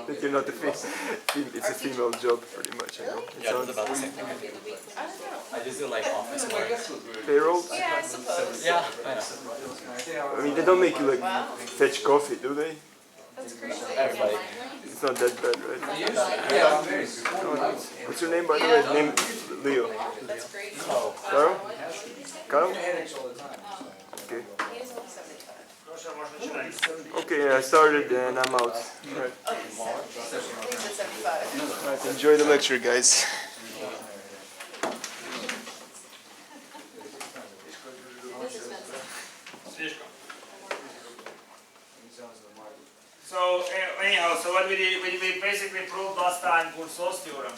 that you're not a it's a female job, pretty much. I know. Yeah, that's about the same thing I do. I just do like office work. Payroll? Yeah, I suppose. Yeah, I know. I mean, they don't make you like fetch coffee, do they? That's crazy. Everybody. It's not that bad, right? Yeah. What's your name, by the way? Name Leo. That's great. Oh. Carl? Carl? Okay. He's only 75. Okay, I started and I'm out. Right. He's at 75. Right, enjoy the lecture, guys. This is expensive. So anyhow, so what we did, we basically proved last time Gaussian theorem.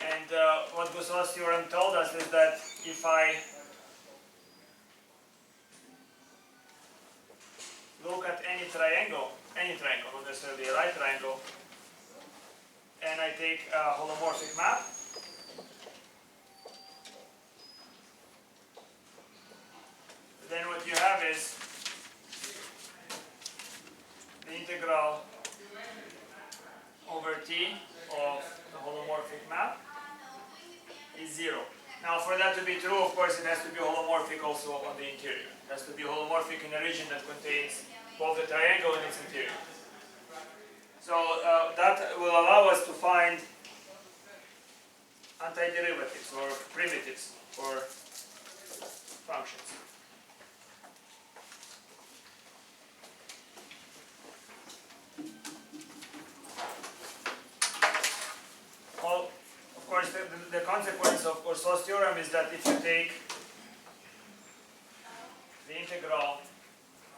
And what Gaussian theorem told us is that if I look at any triangle, not necessarily a right triangle, and I take a holomorphic map, then what you have is the integral over t of the holomorphic map is 0. Now for that to be true, of course, it has to be holomorphic also on the interior. It has to be holomorphic in a region that contains both the triangle and its interior. So that will allow us to find antiderivatives or primitives for functions. Well, of course, the consequence of Gaussian theorem is that if you take the integral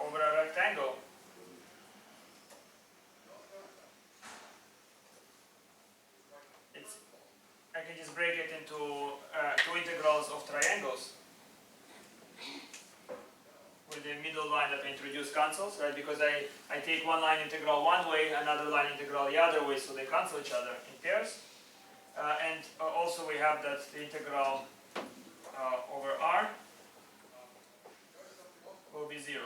over a rectangle, I can just break it into two integrals of triangles with the middle line that I introduce cancels, right? Because I take one line integral one way, another line integral the other way, so they cancel each other in pairs. And also we have that the integral over r will be 0.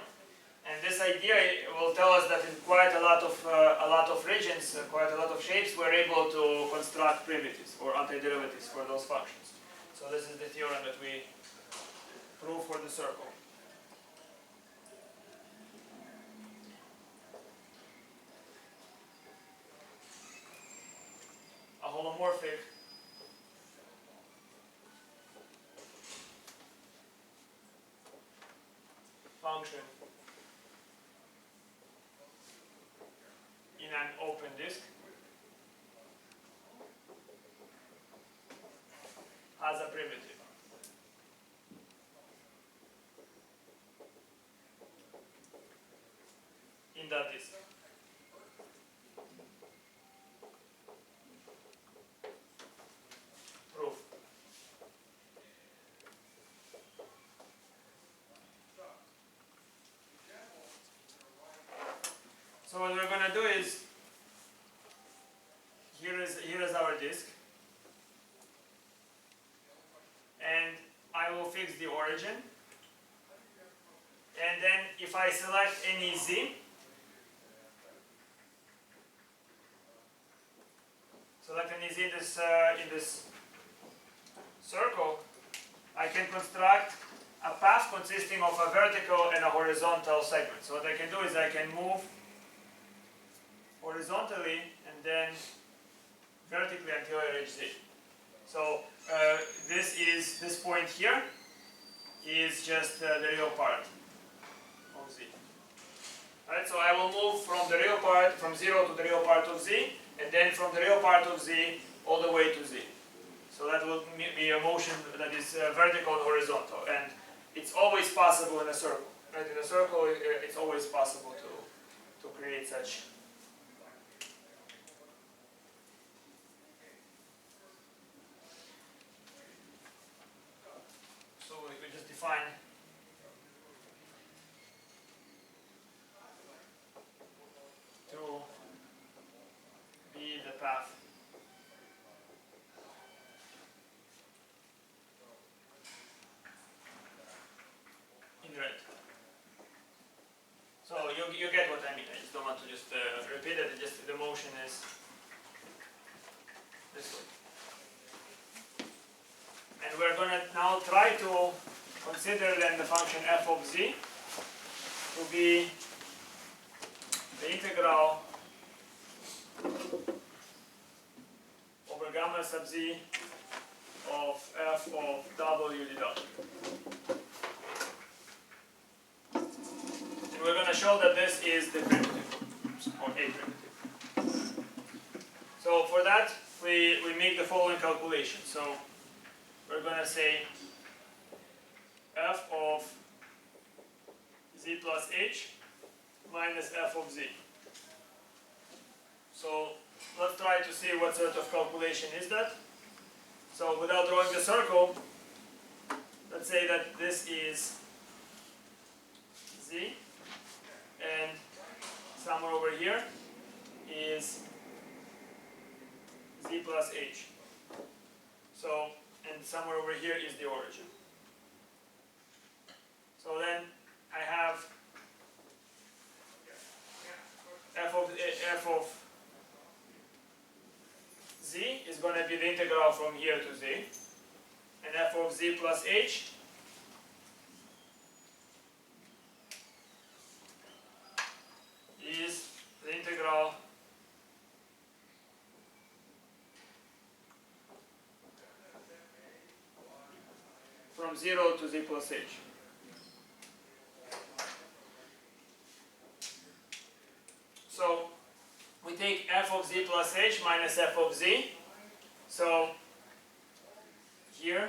And this idea will tell us that in quite a lot of regions, quite a lot of shapes, we're able to construct primitives or antiderivatives for those functions. So this is the theorem that we prove for the circle. A holomorphic function in an open disk has a primitive. In that disk. Proof. So what we're going to do is, here is our disk, and I will fix the origin, and then if I select any z, select any z in this circle, I can construct a path consisting of a vertical and a horizontal segment. So what I can do is I can move horizontally and then vertically until I reach z. So this point here is just the real part of z. Right, so I will move from the real part, from 0 to the real part of z, and then from the real part of z all the way to z. So that will be a motion that is vertical and horizontal, and it's always possible in a circle. Right? In a circle, it's always possible to create such. So we just define to be the path repeat it, just the motion is this way. And we're going to now try to consider then the function f of z to be the integral over gamma sub z of f of w dw. And we're going to show that this is the primitive, or a primitive. So for that, we make the following calculation. So we're going to say f of z plus h minus f of z. So let's try to see what sort of calculation is that. So without drawing the circle, let's say that this is z, and somewhere over here is z plus h. So, and somewhere over here is the origin. So then I have f of z is going to be the integral from here to z, and f of z plus h is the integral from 0 to z plus h. So we take f of z plus h minus f of z. So here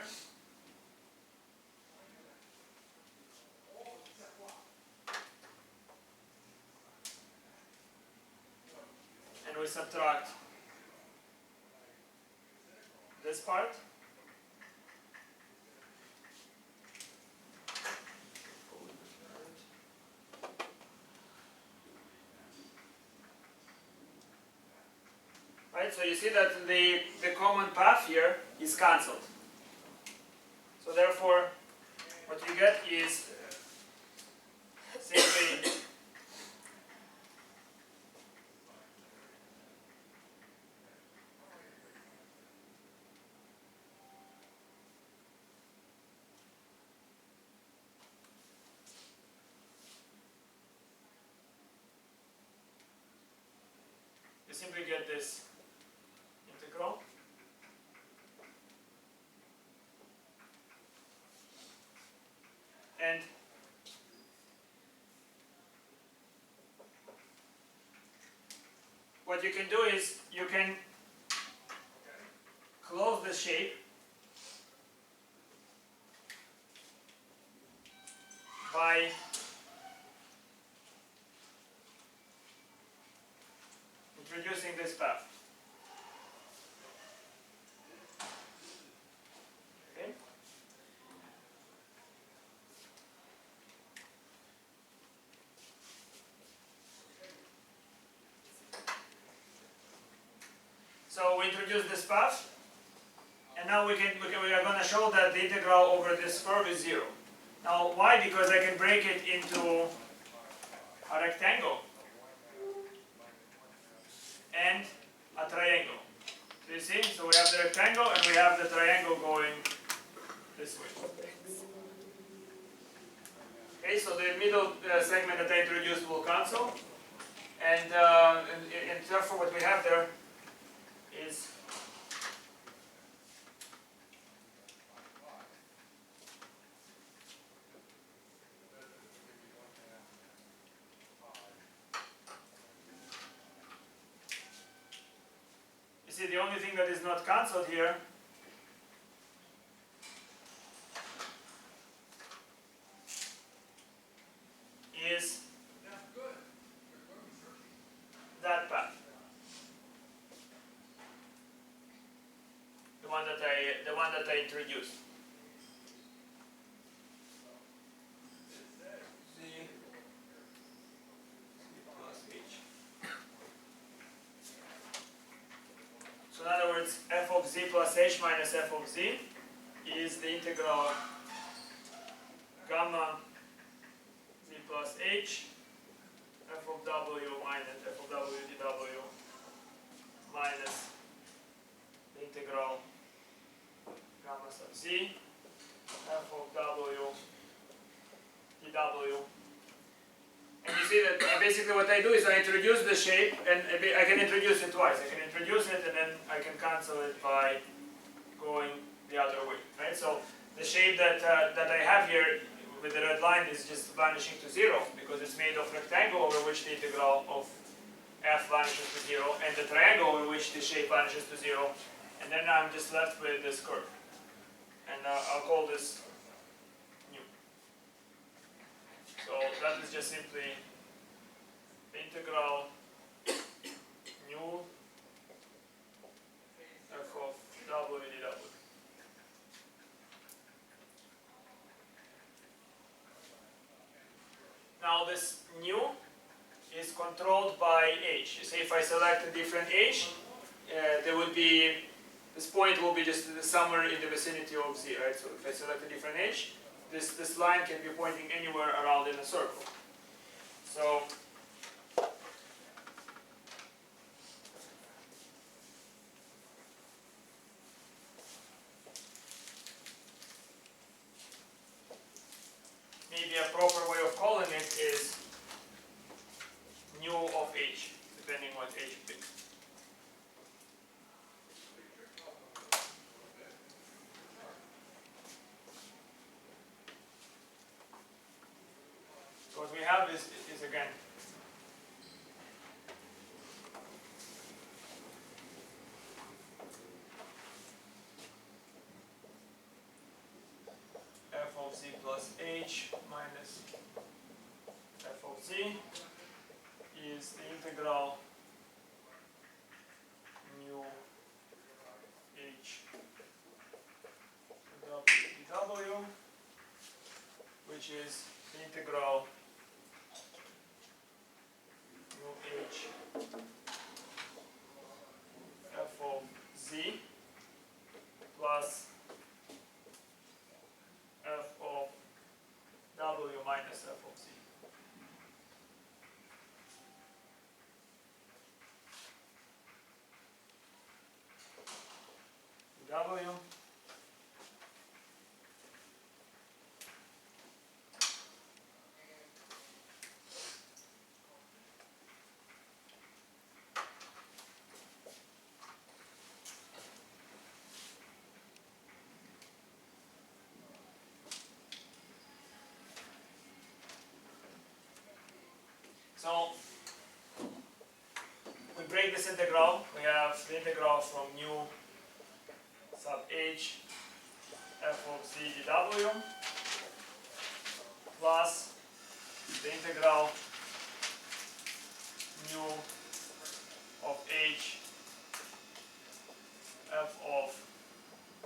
and we subtract this part. Right, so you see that the common path here is cancelled. So therefore, what you get is simply get this integral. And what you can do is you can close the shape by introducing this path. Okay. So we introduce this path, and now we are going to show that the integral over this curve is 0. Now why? Because I can break it into a rectangle and a triangle. So you see, so we have the rectangle and we have the triangle going this way. Okay, so the middle segment that I introduced will cancel, and therefore what we have there is the only thing that is not cancelled here is that path, the one that I introduced. So in other words, f of z plus h minus f of z is the integral gamma z plus h f of w minus f of w dw minus the integral gamma sub z f of w dw. And you see that basically what I do is I introduce the shape, and I can introduce it twice. I can introduce it and then I can cancel it by going the other way, right? So the shape that I have here with the red line is just vanishing to 0 because it's made of rectangle over which the integral of f vanishes to 0 and the triangle over which the shape vanishes to 0. And then I'm just left with this curve. And I'll call this nu. So that is just simply the integral nu f of w dw. Now this nu is controlled by h. You see, if I select a different h, there would be, this point will be just somewhere in the vicinity of z, right? So if I select a different h, this line can be pointing anywhere around in a circle. So maybe a proper way of calling it is nu of h, depending what h you pick. So what we have is again f of z plus h minus f of z is the integral mu h dw, which is the integral mu h f of z plus f of w minus f of z. W So we break this integral. We have the integral from nu sub h f of z dw plus the integral nu of h f of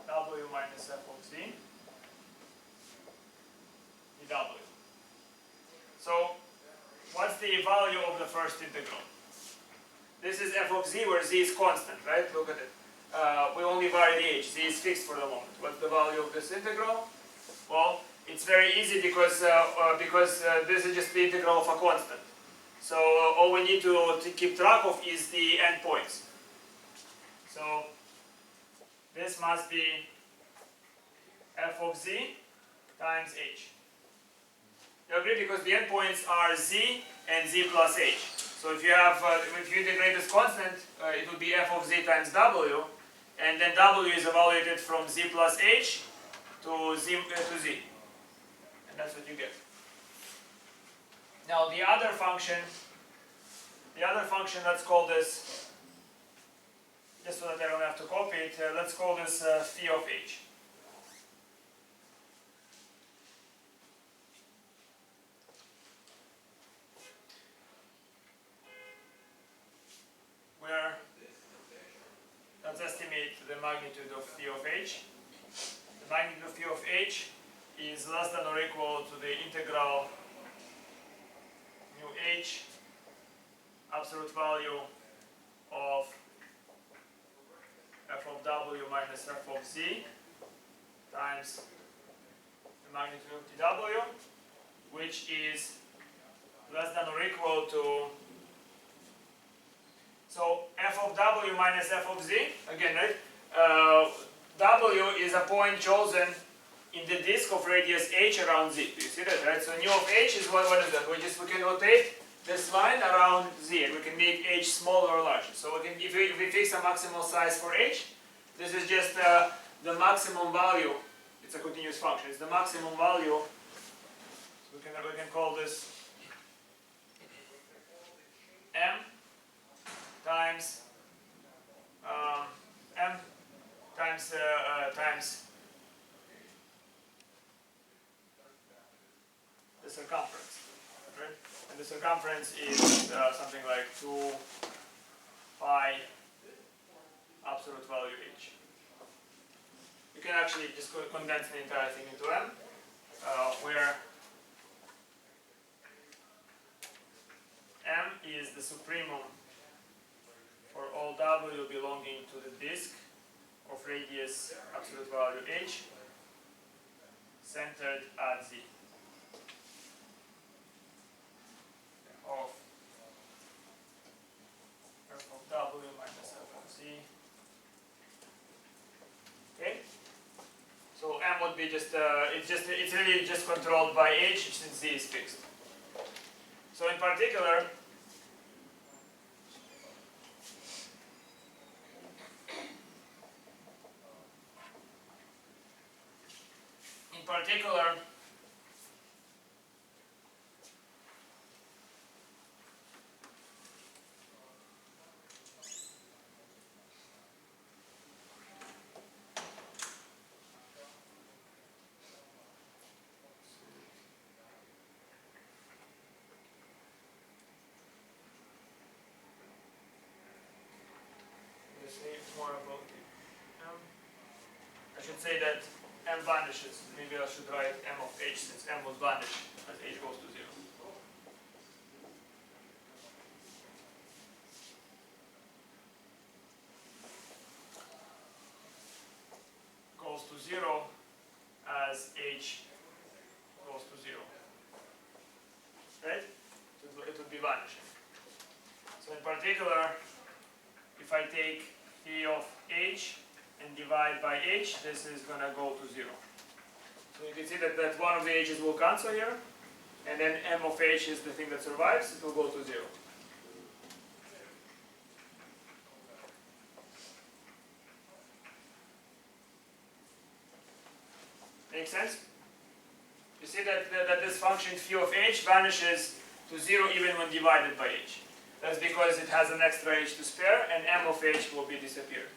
w minus f of z dw. So what's the value of the first integral? This is f of z where z is constant, right? Look at it. We only vary the h. Z is fixed for the moment. What's the value of this integral? Well, it's very easy because this is just the integral of a constant. So all we need to keep track of is the endpoints. So this must be f of z times h. You agree? Because the endpoints are z and z plus h. So if you have, if you integrate this constant, it would be f of z times w, and then w is evaluated from z plus h to z, and that's what you get. Now the other function, let's call this, just so that I don't have to copy it, let's call this phi of h. Where let's estimate the magnitude of phi of h. The magnitude of phi of h is less than or equal to the integral mu h absolute value of f of w minus f of z times the magnitude of dw, which is less than or equal to, so f of w minus f of z, again, right? W is a point chosen in the disk of radius h around z. Do you see that, right? So nu of h is what is that? We can rotate this line around z, and we can make h smaller or larger. So we can, if we fix a maximal size for h, this is just the maximum value. It's a continuous function. It's the maximum value. So we can call this m times times the circumference, right? And the circumference is something like 2 pi absolute value h. You can actually just condense the entire thing into m, where m is the supremum for all w belonging to the disk of radius absolute value h centered at z of f of w minus f of z. Okay, so m would be just it's really just controlled by h since z is fixed. So in particular, more about the m. I should say that m vanishes. Maybe I should write m of h since m would vanish as h goes to 0. Goes to 0 as h goes to 0. Right? It would be vanishing. So in particular, if I take phi of h and divide by h, this is going to go to 0. So you can see that one of the h's will cancel here, and then m of h is the thing that survives, it will go to 0. Make sense? You see that this function phi of h vanishes to 0 even when divided by h. That's because it has an extra h to spare, and m of h will be disappeared.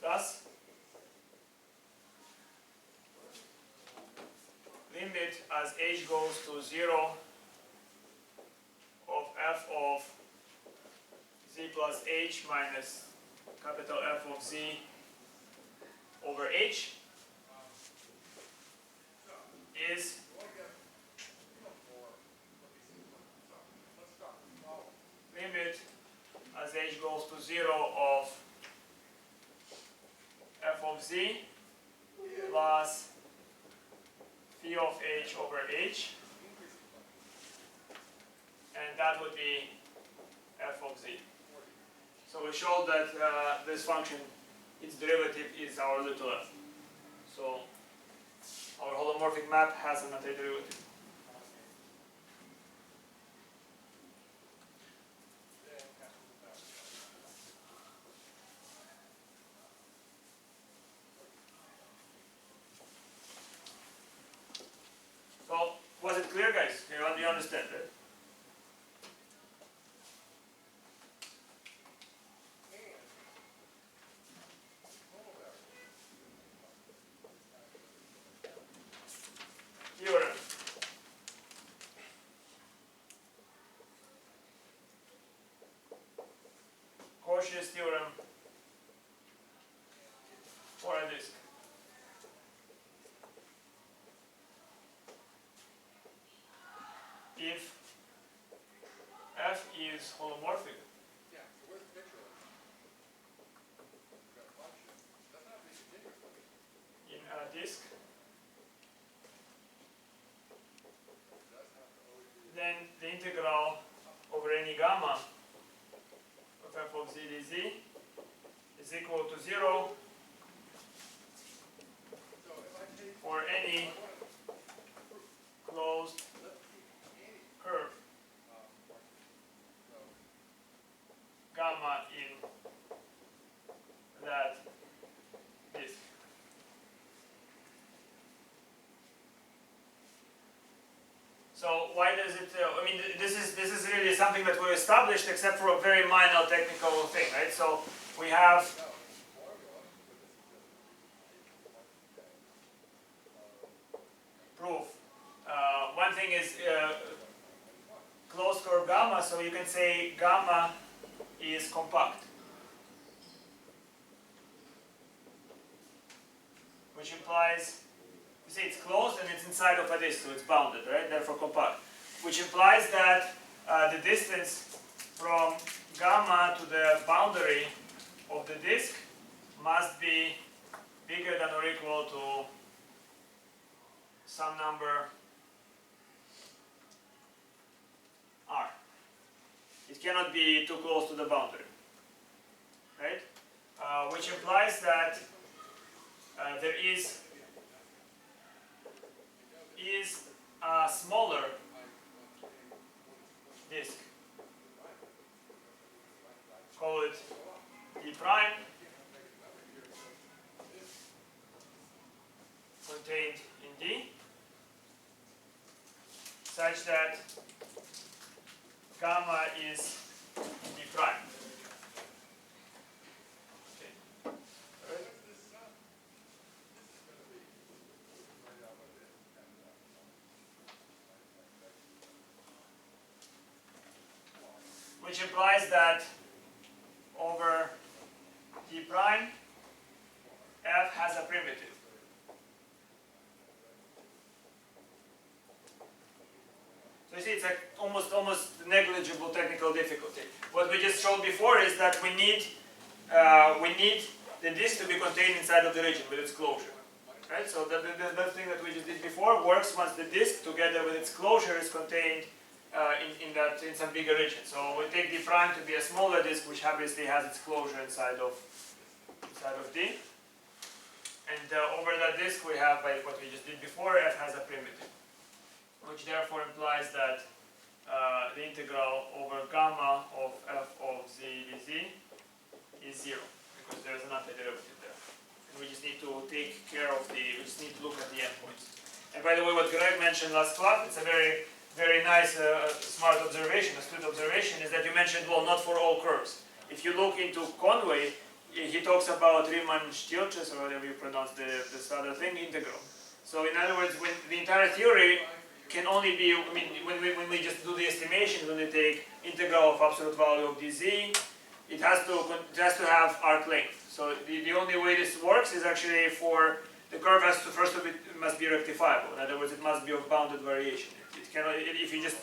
Thus, limit as h goes to 0 of f of z plus h minus capital F of z over h is limit as h goes to 0 of f of z plus phi of h over h, and that would be f of z. So we showed that this function, its derivative is our little f. So our holomorphic map has an antiderivative. So, was it clear, guys? You understand, right? Theorem. Cauchy's theorem for a disk. If F is holomorphic in a disk, then the integral over any gamma of f of z dz is equal to 0 for any closed curve gamma in that disk. So why does it? I mean, this is really something that we established, except for a very minor technical thing, right? So we have proof. One thing is closed curve gamma, so you can say gamma is compact, which implies, you see it's closed and it's inside of a disk, so it's bounded, right? Therefore compact, which implies that the distance from gamma to the boundary of the disk must be bigger than or equal to some number r. It cannot be too close to the boundary, right? Which implies that there is a smaller disk, call it d prime, contained in D, such that gamma is d prime. Okay. Right. Which implies that over d prime, f has a primitive. So you see, it's like almost negligible technical difficulty. What we just showed before is that we need the disk to be contained inside of the region with its closure, right? So that thing that we just did before works once the disk, together with its closure, is contained in some bigger region. So we take d prime to be a smaller disk, which obviously has its closure inside of D, and over that disk we have, by what we just did before, f has a primitive, which therefore implies that the integral over gamma of f of z dz is 0, because there is an antiderivative there. And we just need to take care of we just need to look at the endpoints. And by the way, what Greg mentioned last class, it's a very, very nice, smart observation, astute observation, is that you mentioned, well, not for all curves. If you look into Conway, he talks about Riemann-Stieltjes, or whatever you pronounce this other thing, integral. So in other words, when the entire theory can only be, I mean, when we just do the estimation, when we take integral of absolute value of dz, it has to have arc length. So the only way this works is actually for the curve has to first of it must be rectifiable. In other words, it must be of bounded variation. It cannot. If you just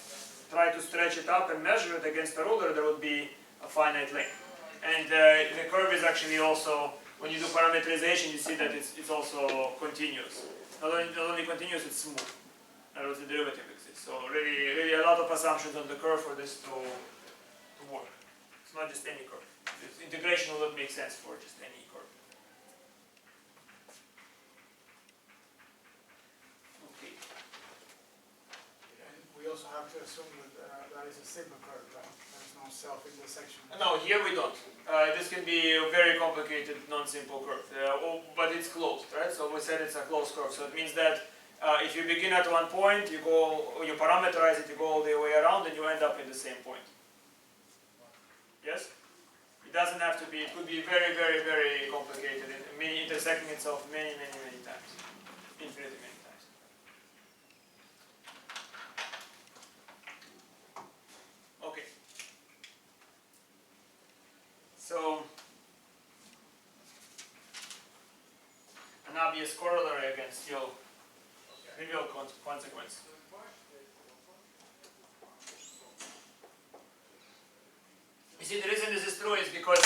try to stretch it up and measure it against a ruler, there would be a finite length. And the curve is actually also, when you do parameterization, you see that it's also continuous. Not only continuous, it's smooth. In other words, the derivative exists. So really a lot of assumptions on the curve for this to work. It's not just any curve. This integration will not make sense for just any curve. Okay. And we also have to assume that that is a sigma curve, right? There's no self-intersection. No, here we don't. This can be a very complicated, non-simple curve, but it's closed, right? So we said it's a closed curve. So it means that if you begin at one point, you parameterize it, you go all the way around, and you end up in the same point. Yes? It doesn't have to be. It could be very, very, very complicated, intersecting itself many, many, many times, infinitely many times. Okay. So obvious corollary again, still trivial consequence. You see, the reason this is true is because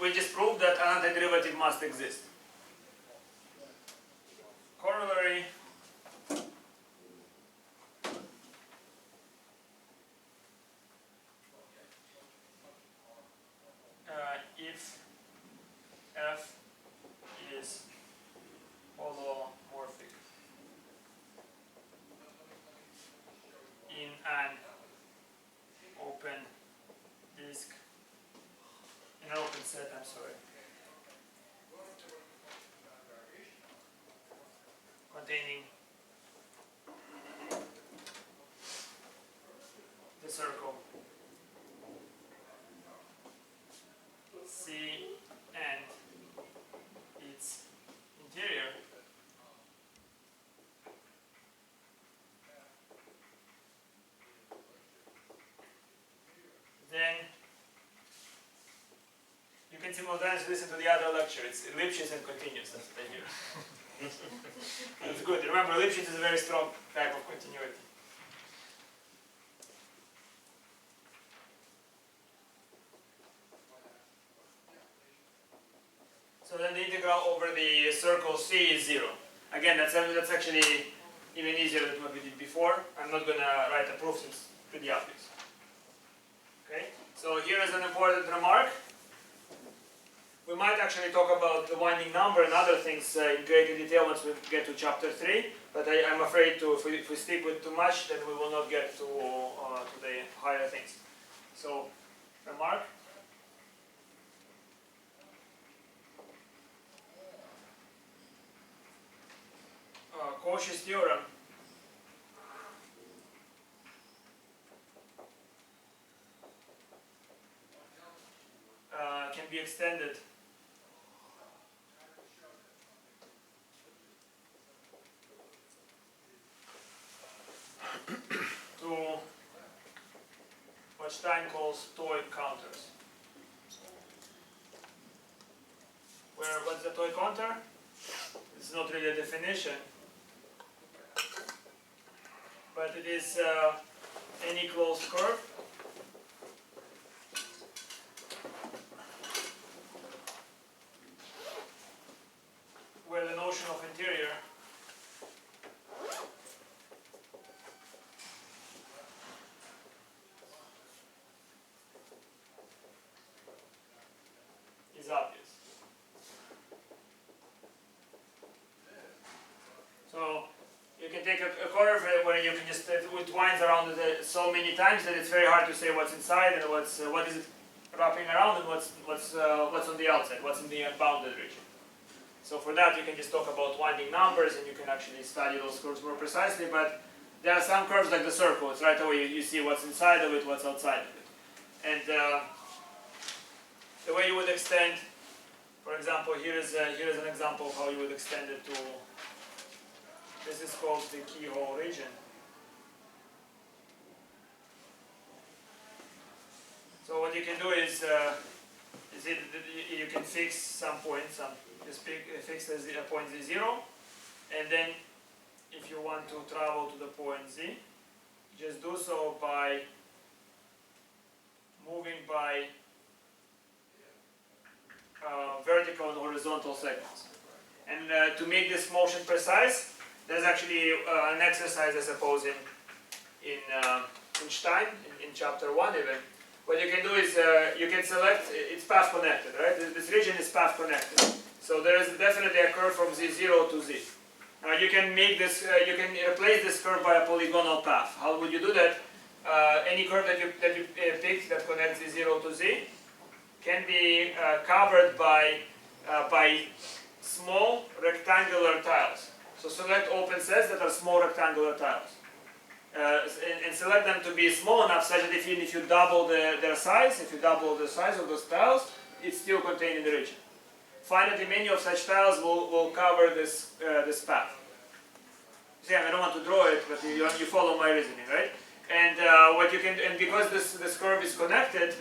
we just proved that an antiderivative must exist. Corollary if f is holomorphic in an open disk, in an open set, I'm sorry, containing the circle C and its interior, then you can simultaneously listen to the other lecture. It's Lipschitz and continuous, that's what I hear. That's good. Remember, Lipschitz is a very strong type of continuity. So then the integral over the circle C is 0. Again, that's actually even easier than what we did before. I'm not going to write a proof, since it's pretty obvious. Okay, so here is an important remark. We might actually talk about the winding number and other things in greater detail once we get to chapter 3, but I'm afraid if we stick with too much, then we will not get to the higher things. So, remark. Cauchy's theorem can be extended to what Stein calls toy counters. What's the toy counter? It's not really a definition, but it is any closed curve where the notion of interior is obvious. So you can take a curve where you can just it winds around it so many times that it's very hard to say what's inside and what is it wrapping around and what's on the outside, what's in the unbounded region. So for that you can just talk about winding numbers and you can actually study those curves more precisely. But there are some curves like the circle. It's right away you see what's inside of it, what's outside of it, and the way you would extend, for example, here is an example of how you would extend it to. This is called the keyhole region. So what you can do is you can fix some point, fix the point Z0, and then if you want to travel to the point Z, just do so by moving by vertical and horizontal segments. And to make this motion precise, there's actually an exercise, I suppose, in Stein, in chapter 1 even. What you can do is you can select, it's path connected, right? This region is path connected. So there is definitely a curve from Z0 to Z. Now you can make this, you can replace this curve by a polygonal path. How would you do that? Any curve that you pick that connects Z0 to Z can be covered by small rectangular tiles. So select open sets that are small rectangular tiles. And select them to be small enough such that if you double their size, if you double the size of those tiles, it's still contained in the region. Finally, many of such tiles will cover this path. See, I don't want to draw it, but you follow my reasoning, right? And because this curve is connected,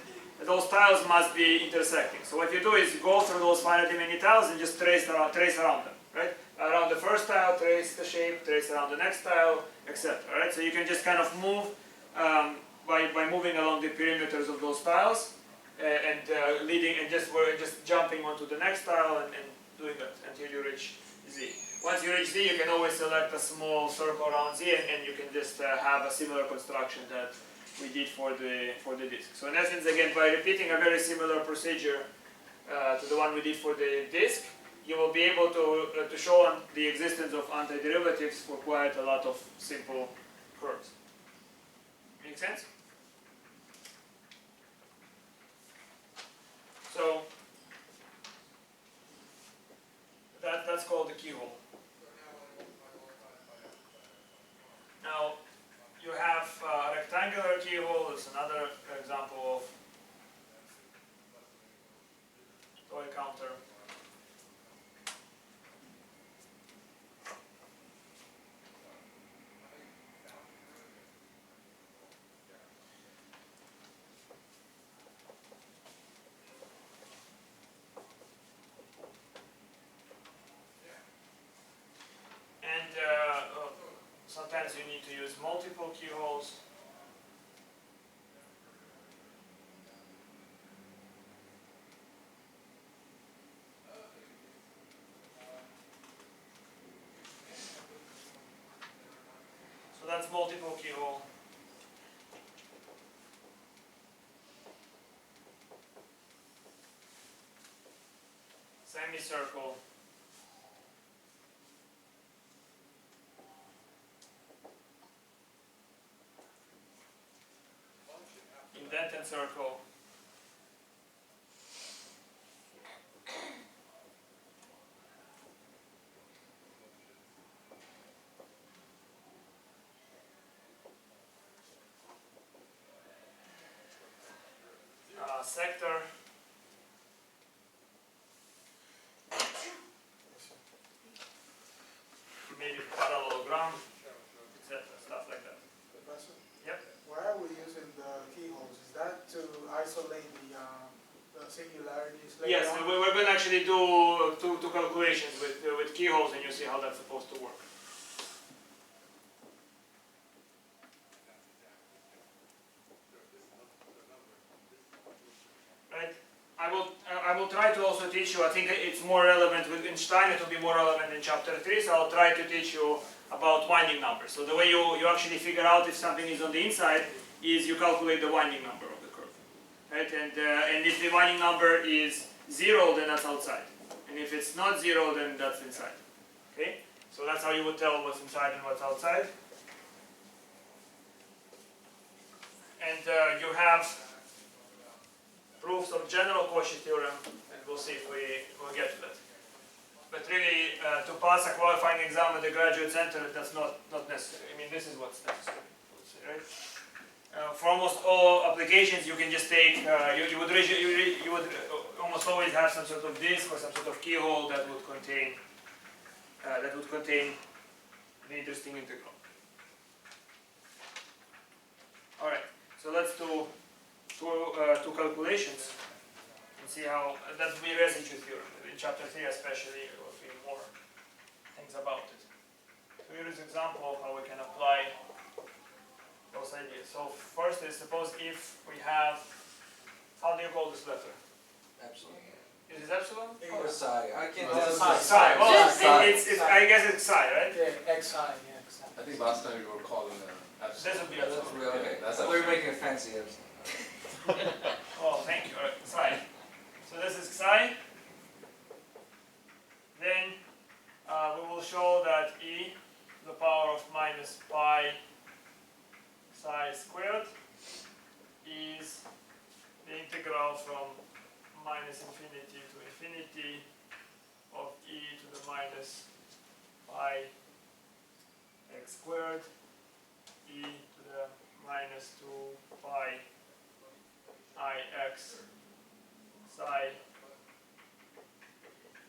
those tiles must be intersecting. So what you do is you go through those finitely many tiles and just trace around them, right? around the first tile, trace the shape, trace around the next tile, etc. Right? So you can just kind of move by moving along the perimeters of those tiles and leading and just jumping onto the next tile and doing that until you reach Z. Once you reach Z, you can always select a small circle around Z and you can just have a similar construction that we did for the disk. So in essence, again, by repeating a very similar procedure to the one we did for the disk, you will be able to show the existence of antiderivatives for quite a lot of simple curves. Make sense? So that's called the keyhole. Now you have a rectangular keyhole. It's another example of toy counter. Sometimes you need to use multiple keyholes. So that's multiple keyhole. Semicircle. Indented circle. Sector. Maybe parallelogram, etc. Stuff like that. Professor? Yep. Why are we using the keyholes? Is that to isolate the singularities later Yes, on? we're going to actually do two calculations with keyholes, and you see how that's supposed to work. Right. I will try to also teach you. I think it's more relevant in Stein. It will be more relevant in chapter 3. So I'll try to teach you about winding numbers. So the way you actually figure out if something is on the inside is you calculate the winding number of the curve, right? And if the winding number is 0, then that's outside. And if it's not 0, then that's inside. Okay? So that's how you would tell what's inside and what's outside. And you have proofs of general Cauchy theorem, and we'll see if we'll get to that. But really, to pass a qualifying exam at the graduate center, that's not necessary. I mean, this is what's necessary, I would say, right? For almost all applications, you can just take, you would almost always have some sort of disk or some sort of keyhole that would contain the interesting integral. All right, so let's do two calculations and see how that will be residue theorem. In chapter 3 especially, there will be more things about it. So here is an example of how we can apply those ideas. So first is, suppose if we have, how do you call this letter? Epsilon. Is it epsilon? Or psi. I can't No, tell. it's Psi. Well, Psi. I guess it's psi, right? Yeah, xi, yeah, xi. I think last time we were calling This epsilon. would be epsilon. Okay, That's we're making a fancy epsilon. Oh, thank you. All right, psi. So this is psi. Then we will show that e to the power of minus pi psi squared is the integral from minus infinity to infinity of e to the minus pi x squared e to the minus 2 pi ix psi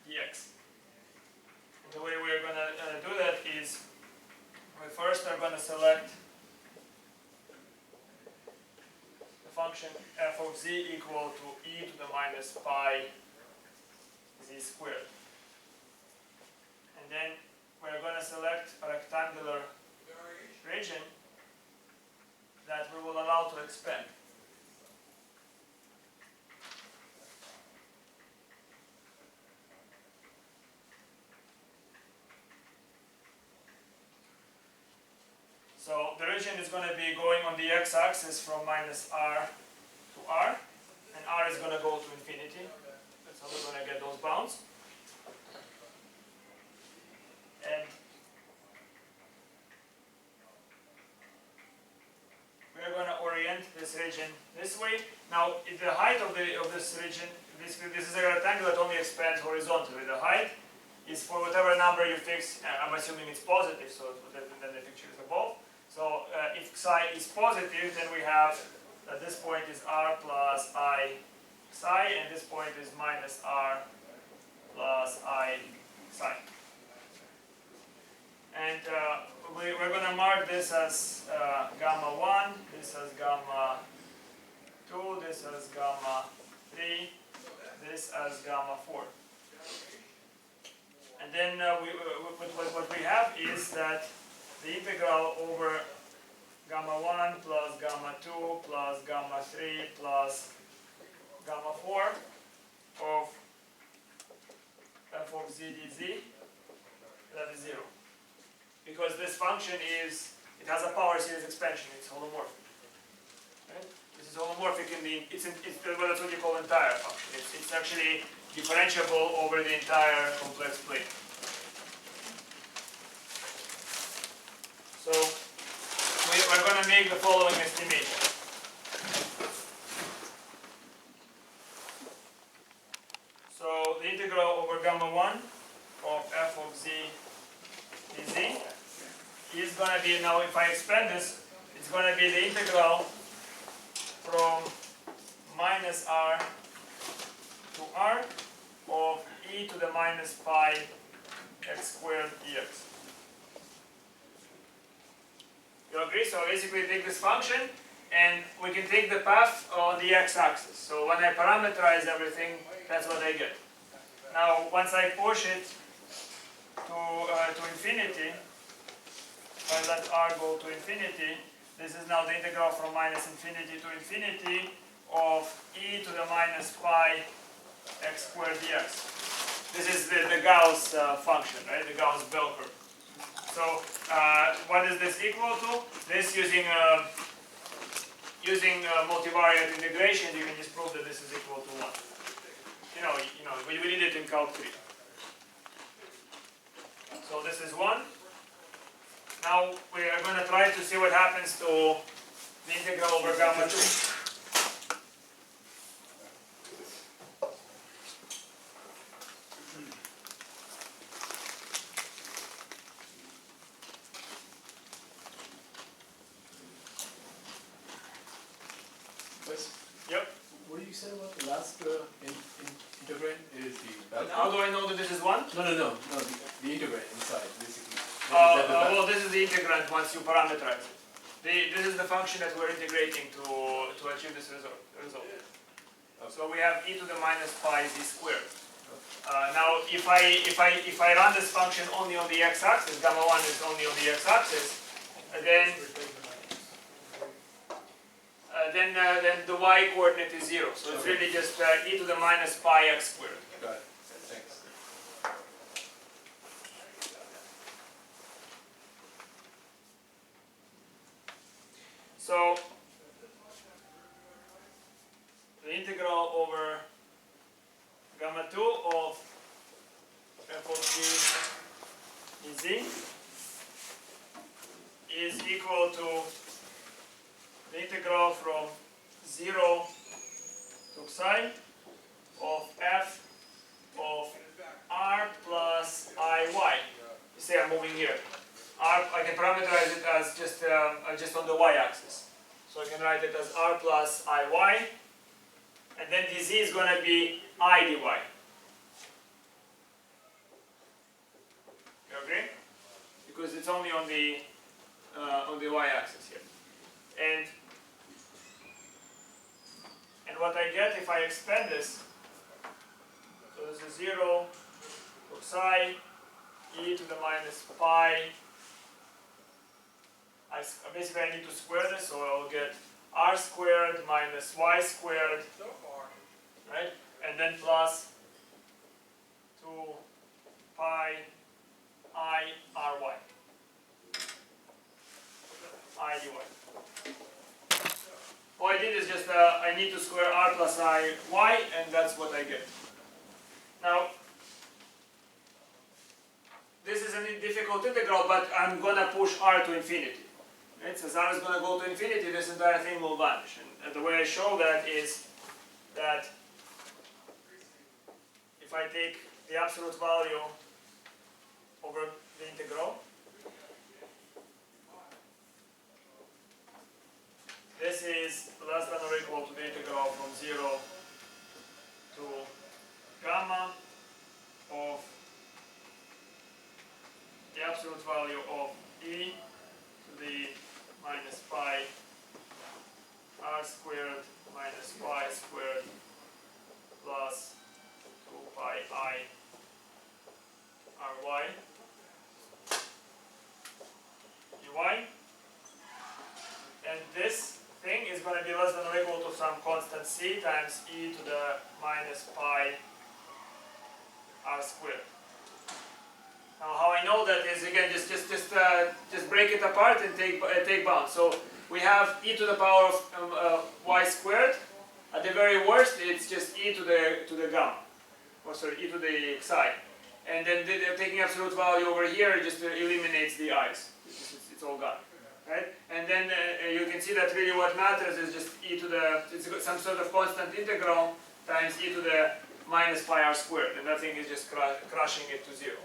dx. And the way we're going to do that is we first are going to select the function f of z equal to e to the minus pi z squared. And then we're going to select a rectangular region that we will allow to expand. So the region is going to be going on the x-axis from minus r to r, and r is going to go to infinity. That's how we're going to get those bounds. And we're going to orient this region this way. Now, the height of this region, this is a rectangle that only expands horizontally. The height is for whatever number you fix. I'm assuming it's positive, so then the picture is above. So if psi is positive, then we have that this point is r plus I psi, and this point is minus r plus I psi. And we're going to mark this as gamma 1, this as gamma 2, this as gamma 3, this as gamma 4. And then what we have is that the integral over gamma 1 plus gamma 2 plus gamma 3 plus gamma 4 of f of z dz, that is 0. Because this function is, it has a power series expansion, it's holomorphic. Right? This is holomorphic in the, well, that's what you call entire function. It's actually differentiable over the entire complex plane. So we're going to make the following estimation. So the integral over gamma 1 of f of z dz is going to be, now if I expand this, it's going to be the integral from minus r to r of e to the minus pi x squared dx. You agree? So basically take this function and we can take the path on the x-axis. So when I parameterize everything, that's what I get. Now once I push it to infinity, if I let r go to infinity, this is now the integral from minus infinity to infinity of e to the minus pi x squared dx. This is the Gauss function, right? The Gauss bell curve. So what is this equal to? This using multivariate integration, you can just prove that this is equal to 1. We did it in Calc 3. So this is 1. Now we are going to try to see what happens to the integral over gamma 2. Yep. What did you say about the last integrand is the How do I know that this is 1? No, the integrand inside, basically. Well, this is the integrand once you parameterize it. This is the function that we're integrating to achieve this result. So we have e to the minus pi z squared. Now, if I run this function only on the x-axis, gamma 1 is only on the x-axis, then the y coordinate is 0. So it's really just e to the minus pi x squared. Got it. Thanks. So the integral over gamma 2 of f of g dz is equal to the integral from 0 to psi of f of r plus iy. You see I'm moving here. I can parameterize it as just on the y-axis. So I can write it as r plus iy, and then dz is going to be I dy. You agree? Because it's only on the y-axis here. And what I get if I expand this, so this is 0 to psi e to the minus pi. Basically I need to square this, so I'll get r squared minus y squared, right? And then plus 2 pi I ry. I dy. All I did is just, I need to square r plus I y, and that's what I get. Now, this is a difficult integral, but I'm going to push r to infinity. Right? So as r is going to go to infinity, this entire thing will vanish. And the way I show that is that if I take the absolute value over the integral, this is less than or equal to the integral from 0 to gamma of the absolute value of e to the minus pi r squared minus y squared plus 2 pi I ry dy. And this thing is going to be less than or equal to some constant c times e to the minus pi r squared. Now, how I know that is, again, just break it apart and take bounds. So we have e to the power of y squared. At the very worst, it's just e to the gamma, or sorry, e to the xi. And then taking absolute value over here just eliminates the i's. It's all gone. Right? And then you can see that really what matters is just e to the, it's some sort of constant integral times e to the minus pi r squared, and that thing is just crushing it to 0.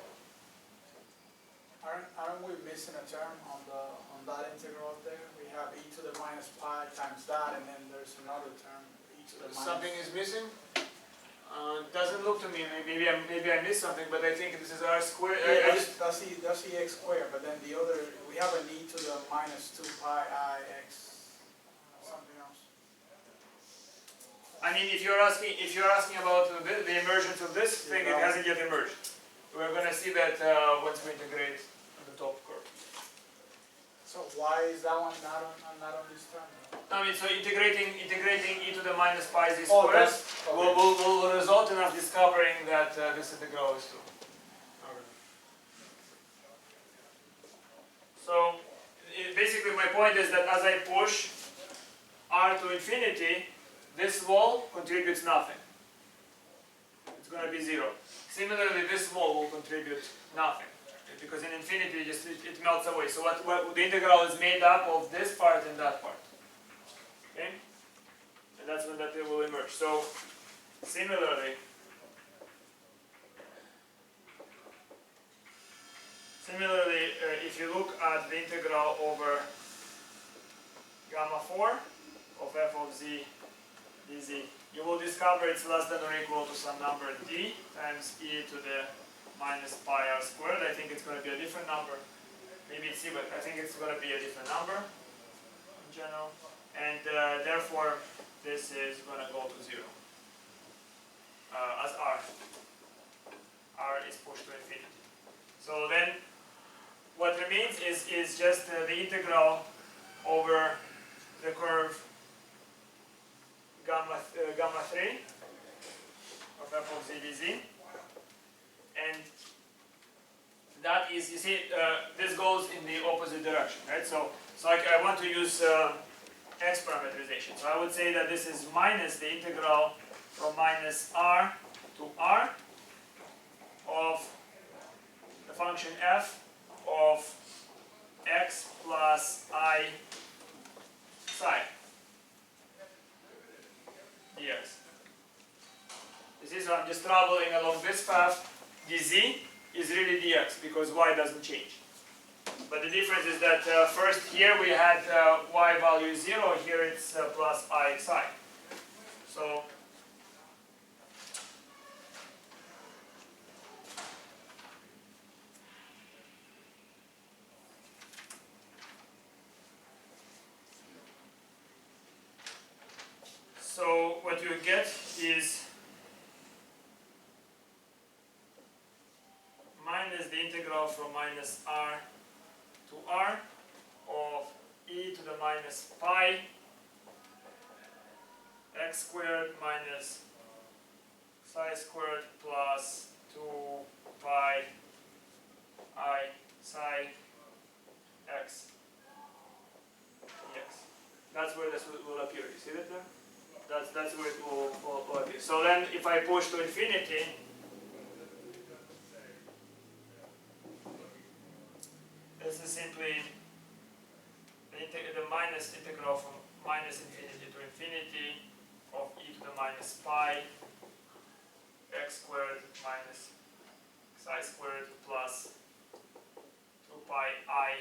Aren't we missing a term on that integral there? We have e to the minus pi times that, and then there's another term, e to the minus. Something is missing? Doesn't look to me. Maybe I missed something, but I think this is r squared. Yeah, that's e x squared, but then the other, we have an e to the minus 2 pi I x something else. I mean, if you're asking about the emergence of this thing, it hasn't yet emerged. We're going to see that once we integrate on the top curve. So why is that one not on this term? I mean, so integrating e to the minus pi z Oh, squared that's okay. will result in us discovering that this integral is 2. So basically my point is that as I push r to infinity, this wall contributes nothing. It's going to be 0. Similarly, this wall will contribute nothing, because in infinity it melts away. So what the integral is made up of this part and that part. Okay? And that's when that will emerge. So similarly, if you look at the integral over gamma 4 of f of z dz, you will discover it's less than or equal to some number d times e to the minus pi r squared. I think it's going to be a different number. Maybe it's c, but I think it's going to be a different number in general. And therefore, this is going to go to 0 as r. R is pushed to infinity. So then, what remains is just the integral over the curve gamma 3 of f of z dz, and that is, you see, this goes in the opposite direction, right? So I want to use x parameterization. So I would say that this is minus the integral from minus r to r of the function f of x plus I psi dx. You see, so I'm just traveling along this path. dz is really dx because y doesn't change. But the difference is that first here we had y value 0, here it's plus I psi. So what you get is minus the integral minus r to r of e to the minus pi x squared minus psi squared plus 2 pi I psi x dx. That's where this will appear. You see that there? That's where it will appear. So then if I push to infinity, this is simply the minus integral from minus infinity to infinity of e to the minus pi x squared minus psi squared plus 2 pi I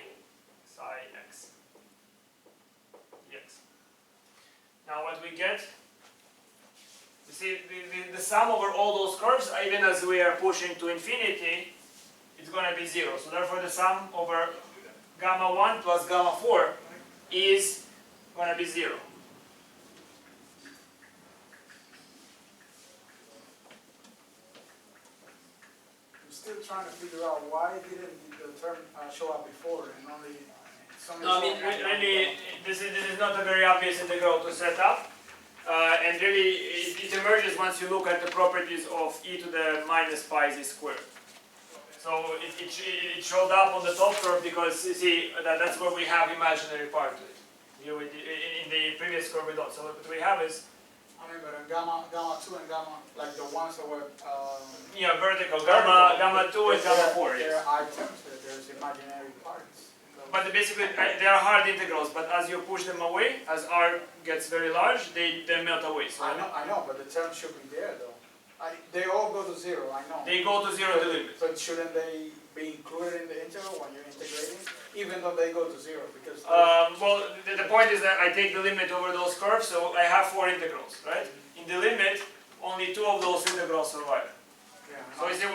psi x dx. Now what we get, you see the sum over all those curves, even as we are pushing to infinity, it's going to be 0. So therefore the sum over gamma 1 plus gamma 4 is going to be 0. I'm still trying to figure out why didn't the term show up before and only No, I mean, really, this is not a very obvious integral to set up. And really, it emerges once you look at the properties of e to the minus pi z squared. So it showed up on the top curve because, you see, that's where we have imaginary part to it. In the previous curve we don't. So what we have is, I mean, but in gamma 2 and gamma, like the ones that were yeah, vertical, gamma 2 and gamma 4, yes. There are items, there's imaginary parts. But basically, they are hard integrals, but as you push them away, as r gets very large, they melt away. So I know, but the term should be there though. They all go to 0, I know. they go to 0 the limit. But shouldn't they be included in the integral when you're integrating? Even though they go to 0, because... Well, the point is that I take the limit over those curves, so I have 4 integrals, right? In the limit, only 2 of those integrals survive. yeah, So you see,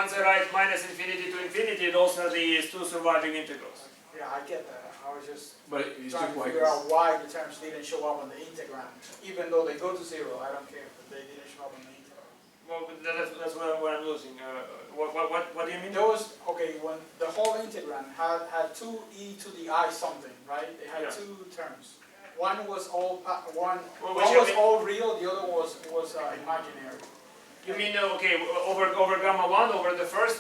once I write minus infinity to infinity, those are the 2 surviving integrals. yeah, I get that. I was just But it's trying just to like figure out why the terms didn't show up on the integram. Even though they go to 0, I don't care, but they didn't show up on the integral. Well, that's what I'm losing. What do you mean? There was, okay, when the whole integram had 2e to the I something, right? It had Yeah. 2 terms. One was all one Well, was all real, the other was imaginary. You mean, okay, over gamma 1, over the first,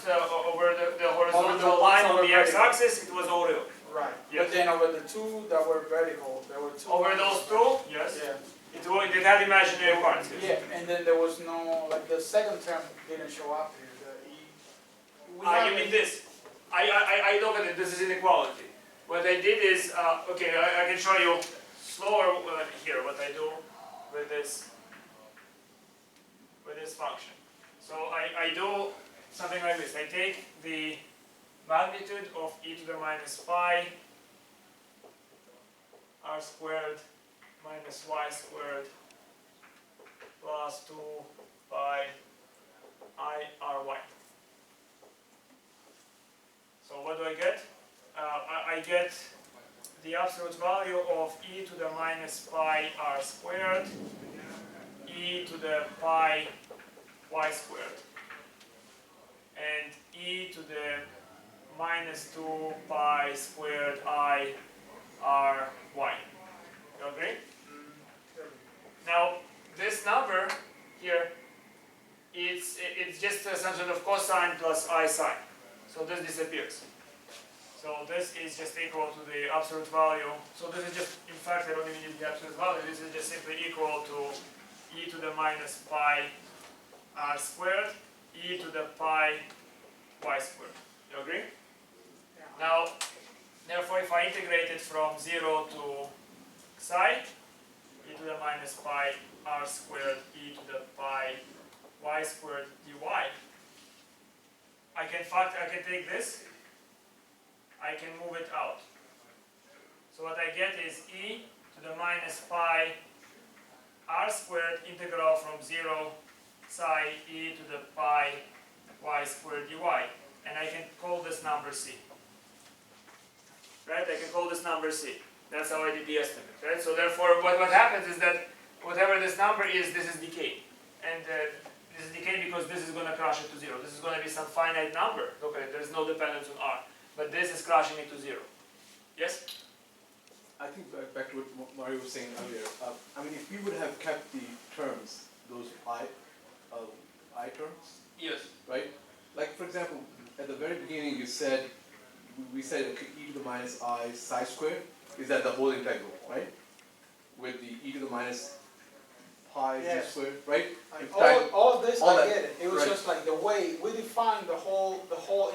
over the horizontal ones line over on the vertical. x-axis, it was all real. Right. Yes. But then over the 2 that were vertical, there were 2. Over those 2, yes. Yeah. It had imaginary parts. Yes. Yeah, and then there was no, like the second term didn't show up here, the E. You mean this? I look at it, this is inequality. What I did is, okay, I can show you slower here what I do with this function. So I do something like this. I take the magnitude of e to the minus pi r squared minus y squared plus 2 pi I ry. So what do I get? I get the absolute value of e to the minus pi r squared, e to the pi y squared, and e to the minus 2 pi squared I r y. You agree? Now this number here, it's just a function of cosine plus I sine. So this disappears. So this is just equal to the absolute value. So this is just, in fact, I don't even need the absolute value. This is just simply equal to e to the minus pi r squared, e to the pi y squared. You agree? Yeah. Now, therefore, if I integrate it from 0 to psi, e to the minus pi r squared, e to the pi y squared dy, I can take this, I can move it out. So what I get is e to the minus pi r squared integral from 0 psi e to the pi y squared dy. And I can call this number c. Right? I can call this number c. That's how I did the estimate. Right? So therefore, what happens is that whatever this number is, this is decay. And this is decay because this is going to crash it to 0. This is going to be some finite number. Look at it. There's no dependence on r. but this is crashing it to 0. Yes? I think back to what Mario was saying earlier. I mean, if we would have kept the terms, those I terms, Yes. right? Like for example, at the very beginning you said, we said okay, e to the minus I psi squared, is that the whole integral, right? With the e to the minus pi z Yes. squared, right? Like, If time- all of this, all I that, get it. It was right. just like the way we defined the whole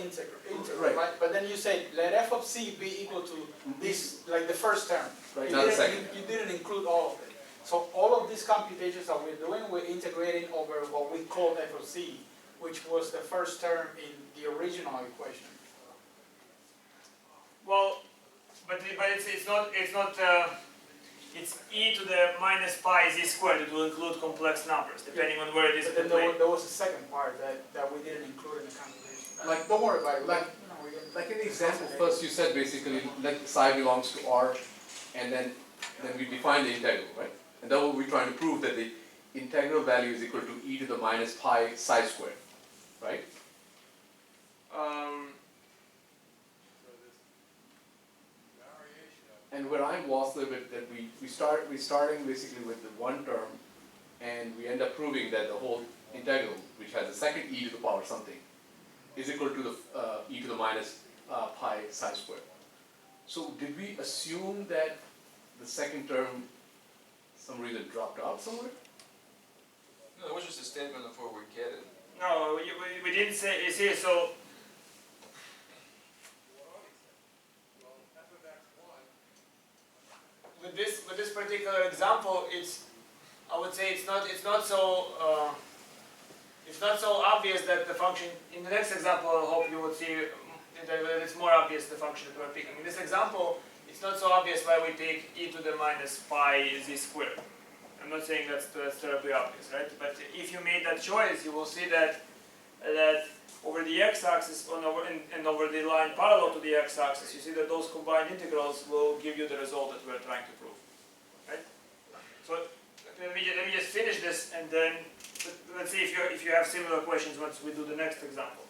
integral, Right. right? But then you said let f of c be equal to this, like the first term. Right, You not the didn't- second. You didn't include all of it. So all of these computations that we're doing, we're integrating over what we call f of c, which was the first term in the original equation. Well, but it's not it's e to the minus pi z squared. It will include complex numbers depending on where it is But then played. there was a second part that we didn't include in the computation. Like- Don't worry about it. like- You know, we can- Like in the example, first you said basically let psi belongs to R, and then we define the integral, right? And then what we're trying to prove that the integral value is equal to e to the minus pi psi squared, right? And where I'm was a little bit that we're starting basically with the one term, and we end up proving that the whole integral, which has a second e to the power something, is equal to the e to the minus pi psi squared. So did we assume that the second term, some reason, dropped out somewhere? No, it was just a statement of where we get it. No, we didn't say. You see, so with this particular example, I would say it's not so obvious that the function in the next example. I hope you would see that it's more obvious the function that we're picking. In this example, it's not so obvious why we take e to the minus pi z squared. I'm not saying that's terribly obvious, right? But if you made that choice, you will see that over the x-axis and over the line parallel to the x-axis, you see that those combined integrals will give you the result that we're trying to prove, right? So let me just finish this, and then let's see if you have similar questions once we do the next example.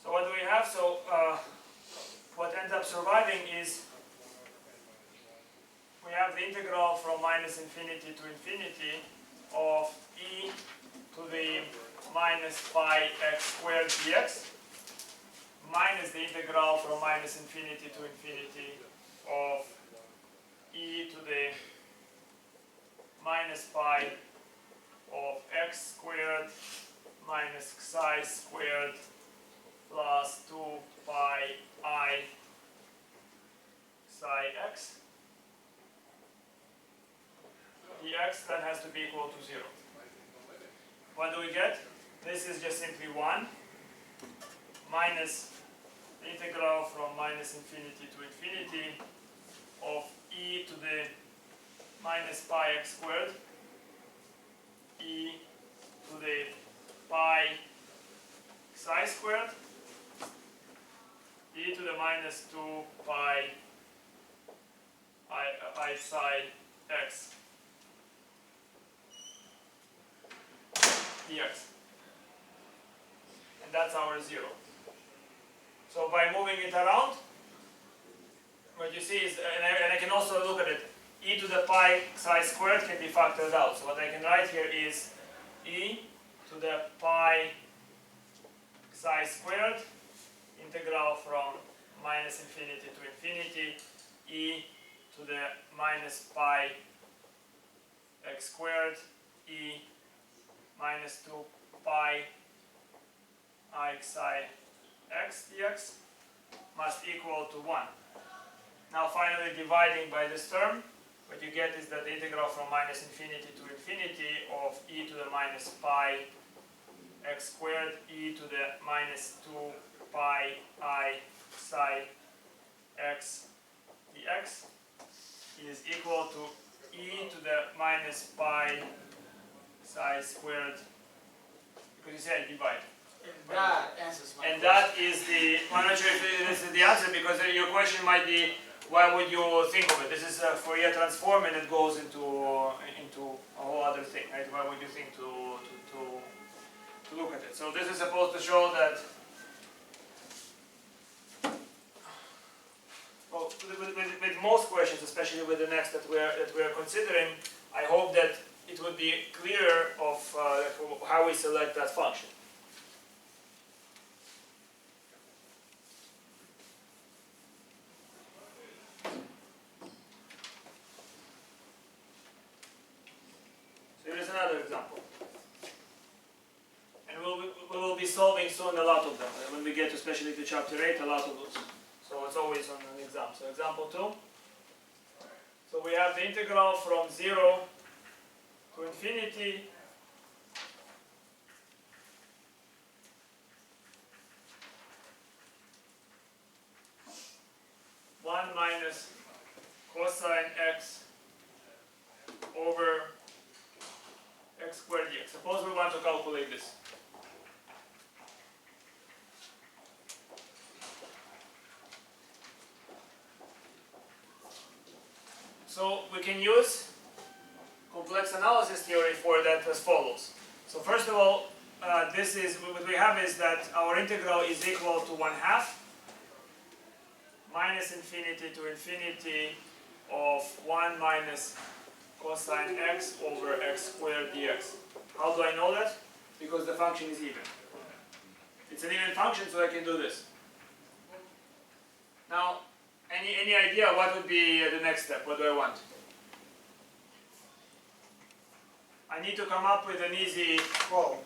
So what do we have? So what ends up surviving is we have the integral from minus infinity to infinity of e to the minus pi x squared dx minus the integral from minus infinity to infinity of e to the minus pi of x squared minus psi squared plus 2 pi I psi x. The x then has to be equal to 0. What do we get? This is just simply 1 minus the integral from minus infinity to infinity of e to the minus pi x squared e to the pi psi squared e to the minus 2 pi I psi x dx. And that's our 0. So by moving it around, what you see is, and I can also look at it, e to the pi psi squared can be factored out. So what I can write here is e to the pi psi squared integral from minus infinity to infinity e to the minus pi x squared e minus 2 pi I psi x dx must equal to 1. Now finally dividing by this term, what you get is that the integral from minus infinity to infinity of e to the minus pi x squared e to the minus 2 pi I psi x dx is equal to e to the minus pi psi squared, because you said divide. That answers my And question. that is the, I'm not sure if this is the answer, because your question might be, why would you think of it? This is a Fourier transform, and it goes into a whole other thing, right? Why would you think to look at it? So this is supposed to show that. Well, with most questions, especially with the next that we are considering, I hope that it would be clearer of how we select that function. So here's another example, and we will be solving soon a lot of them. When we get especially to chapter 8, a lot of those. So it's always on an exam. So example 2. So we have the integral from 0 to infinity (1 minus cosine x over x squared dx). Suppose we want to calculate this. So we can use complex analysis theory for that as follows. So first of all, this is what we have is that our integral is equal to 1/2 minus infinity to infinity of 1 minus cosine x over x squared dx. How do I know that? Because the function is even. It's an even function, so I can do this. Now, any idea what would be the next step? What do I want? I need to come up with an easy. Well,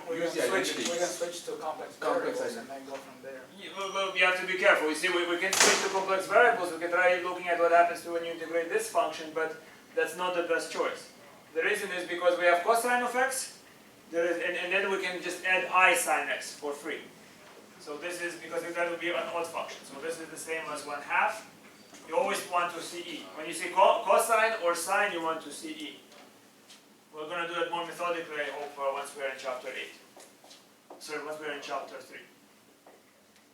we use the can identities. switch to complex Complex variables and then go from there. Well, we have to be careful. You see, we can switch to complex variables. We can try looking at what happens to when you integrate this function, but that's not the best choice. The reason is because we have cosine of x, and then we can just add I sine x for free. So this is because that would be an odd function. So this is the same as 1/2. You always want to see e. When you see cosine or sine, you want to see e. We're going to do it more methodically, I hope, once we're in chapter 8. Sorry, once we're in chapter 3.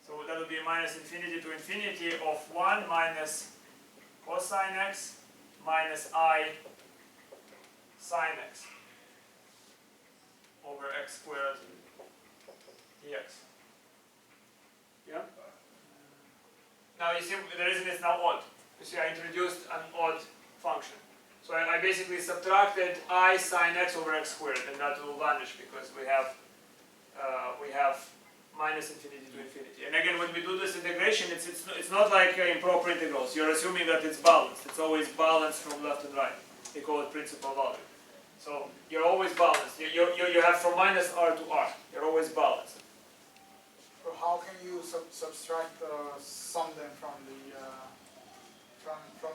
So that would be minus infinity to infinity of 1 minus cosine x minus I sine x over x squared dx. Yeah? Now you see, the reason it's now odd. You see, I introduced an odd function. So I basically subtracted I sine x over x squared, and that will vanish because we have minus infinity to infinity. And again, when we do this integration, it's not like improper integrals. You're assuming that it's balanced. It's always balanced from left and right. They call it principal value. So you're always balanced. You have from minus r to r. You're always balanced. So how can you subtract some then from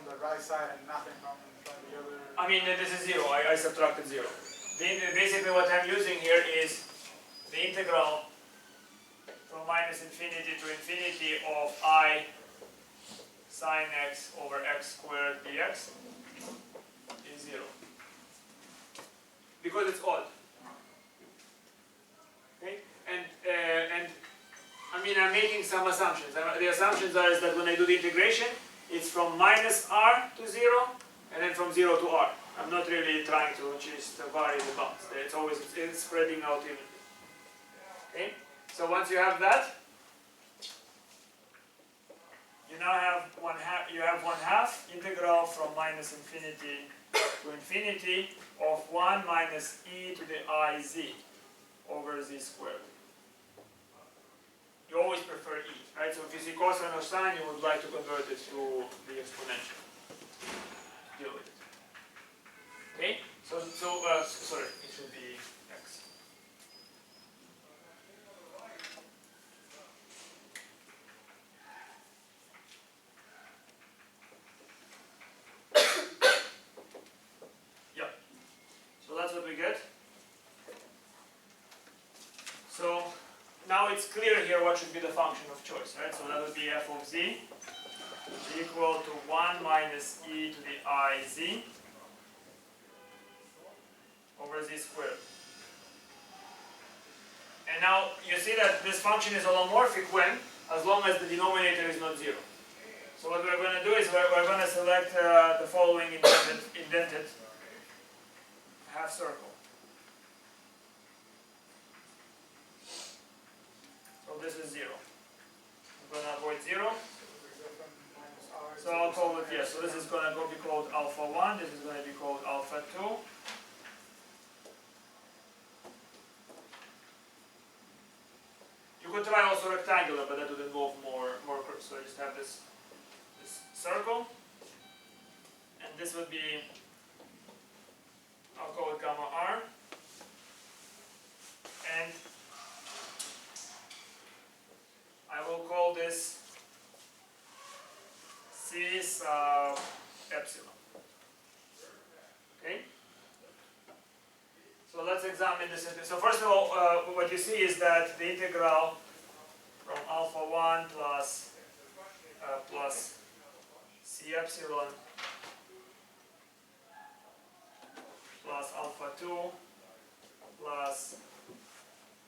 the right side and nothing from the other? I mean, this is 0. I subtracted 0. Basically, what I'm using here is the integral from minus infinity to infinity of I sine x over x squared dx is 0. Because it's odd. Okay? And I mean, I'm making some assumptions. The assumptions are is that when I do the integration, it's from minus r to 0, and then from 0 to r. I'm not really trying to just vary the bounds. It's spreading out evenly. Okay? So once you have that, you now have 1/2 integral from minus infinity to infinity of 1 minus e to the I z over z squared. You always prefer e, right? So if you see cosine or sine, you would like to convert it to the exponential. Deal with it. Okay? So sorry, it should be x. Yeah. So that's what we get. So now it's clear here what should be the function of choice, right? So that would be f of z equal to 1 minus e to the I z over z squared. And now you see that this function is holomorphic when, as long as the denominator is not 0. So what we're going to do is we're going to select the following indented half circle. So this is 0. I'm going to avoid 0. So I'll call it, yes, so this is going to be called alpha 1, this is going to be called alpha 2. You could try also rectangular, but that would involve more curves. So I just have this circle, and this would be, I'll call it gamma r, and I will call this series epsilon. Okay? So let's examine this. So first of all, what you see is that the integral from alpha 1 plus c epsilon plus alpha 2 plus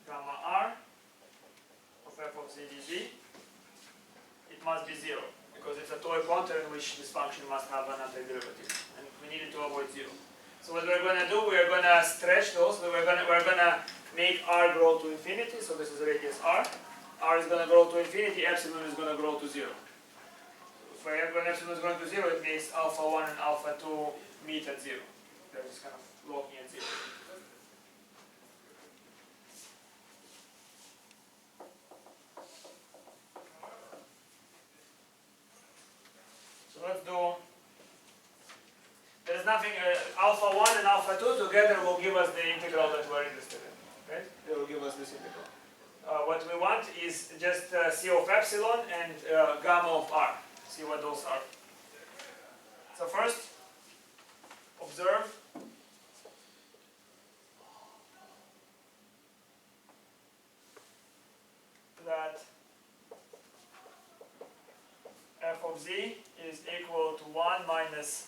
gamma r of f of z dz, it must be 0, because it's a toy contour in which this function must have an antiderivative, and we needed to avoid 0. So what we're going to do, we're going to stretch those. So we're going to make r grow to infinity. So this is radius r. R is going to grow to infinity. Epsilon is going to grow to 0. When epsilon is going to 0, it makes alpha 1 and alpha 2 meet at 0. They're just kind of locking at 0. So let's do. There is nothing, alpha 1 and alpha 2 together will give us the integral that we're interested in. Right? They will give us this integral. What we want is just c of epsilon and gamma of r. See what those are. So first, observe that f of z is equal to 1 minus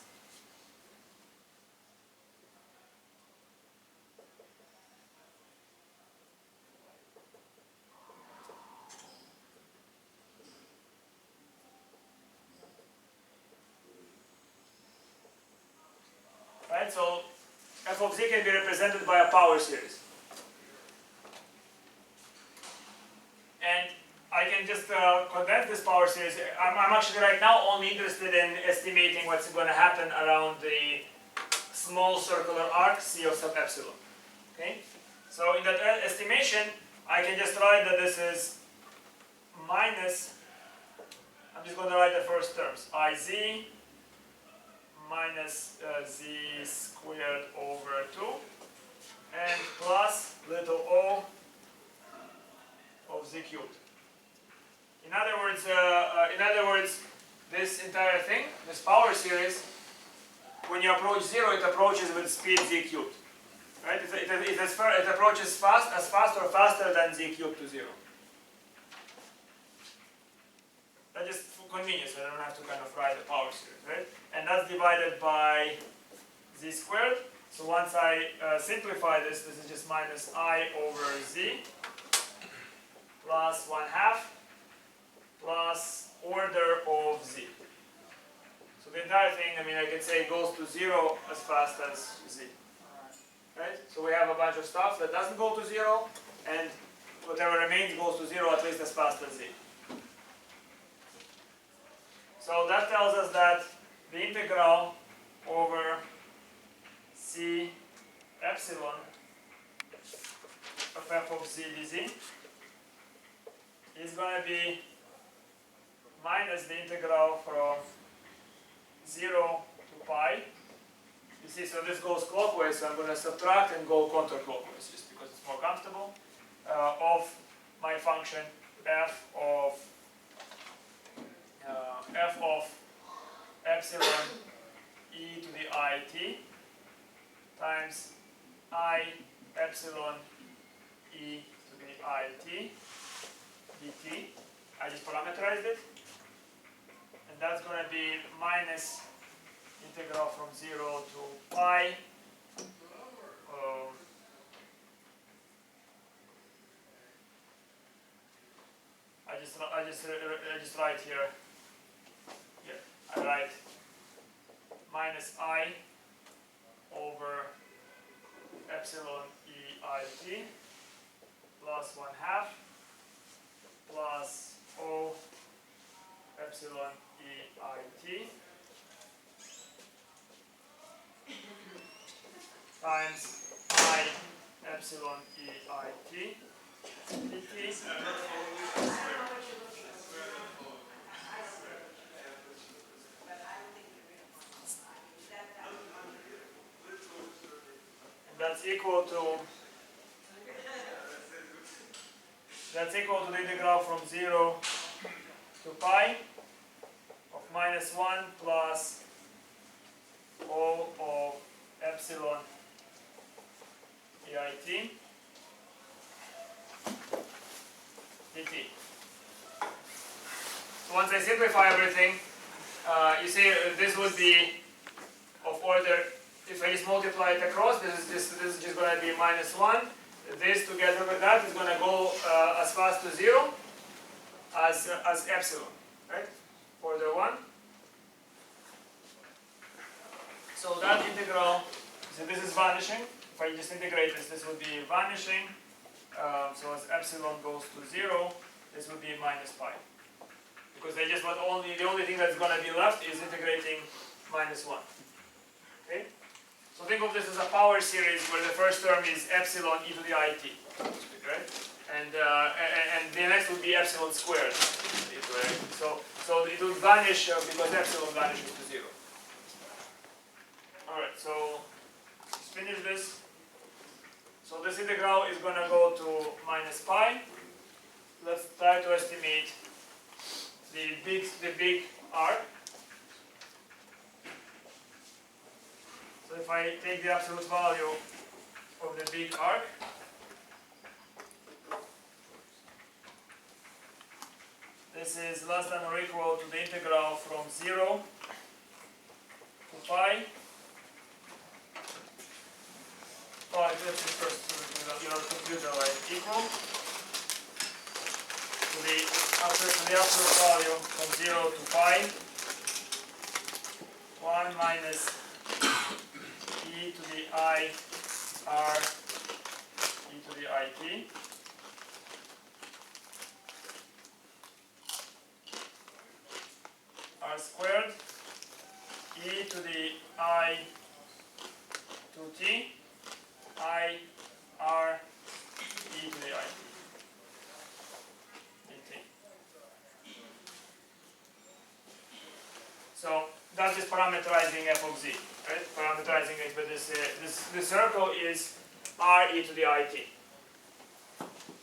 right, so f of z can be represented by a power series. And I can just condense this power series. I'm actually right now only interested in estimating what's going to happen around the small circular arc c of sub epsilon. Okay? So in that estimation, I can just write that this is minus, I'm just going to write the first terms, iz minus z squared over 2 and plus little o of z cubed. In other words, this entire thing, this power series, when you approach 0, it approaches with speed z cubed. Right? It approaches as fast or faster than z cubed to 0. That's just for convenience, I don't have to kind of write the power series, right? And that's divided by z squared. So once I simplify this, this is just minus I over z plus 1/2 plus order of z. So the entire thing, I mean, I can say goes to 0 as fast as z. Right? So we have a bunch of stuff that doesn't go to 0, and whatever remains goes to 0 at least as fast as z. So that tells us that the integral over c epsilon of f of z dz is going to be minus the integral from 0 to pi. You see, so this goes clockwise, so I'm going to subtract and go counterclockwise just because it's more comfortable, of my function f of epsilon e to the I t times I epsilon e to the I t dt. I just parameterized it. And that's going to be minus integral from 0 to pi I just write here write minus I over epsilon EIT plus 1/2 plus O epsilon EIT times I epsilon EIT dt. And that's equal to the integral from 0 to pi of -1 plus O of epsilon EIT dt. So once I simplify everything, you see this would be of order, if I just multiply it across, this is just going to be -1. This together with that is going to go as fast to 0 as epsilon, right? Order 1. So that integral, so this is vanishing. If I just integrate this would be vanishing. So as epsilon goes to 0, this would be minus pi. Because they just want the only thing that's going to be left is integrating -1. Okay? So think of this as a power series where the first term is epsilon e to the it, right? And the next would be epsilon squared. So it will vanish because epsilon vanishes to 0. All right, so let's finish this. So this integral is going to go to minus pi. Let's try to estimate the big arc. So if I take the absolute value of the big arc, this is less than or equal to the integral from 0 to pi. Oh, let's just first your computer like equal to the absolute value from 0 to pi 1 minus e to the I r e to the it r squared e to the I 2t I r e to the it dt. So that is parameterizing f of z, right? Parameterizing it with this circle is r e to the it.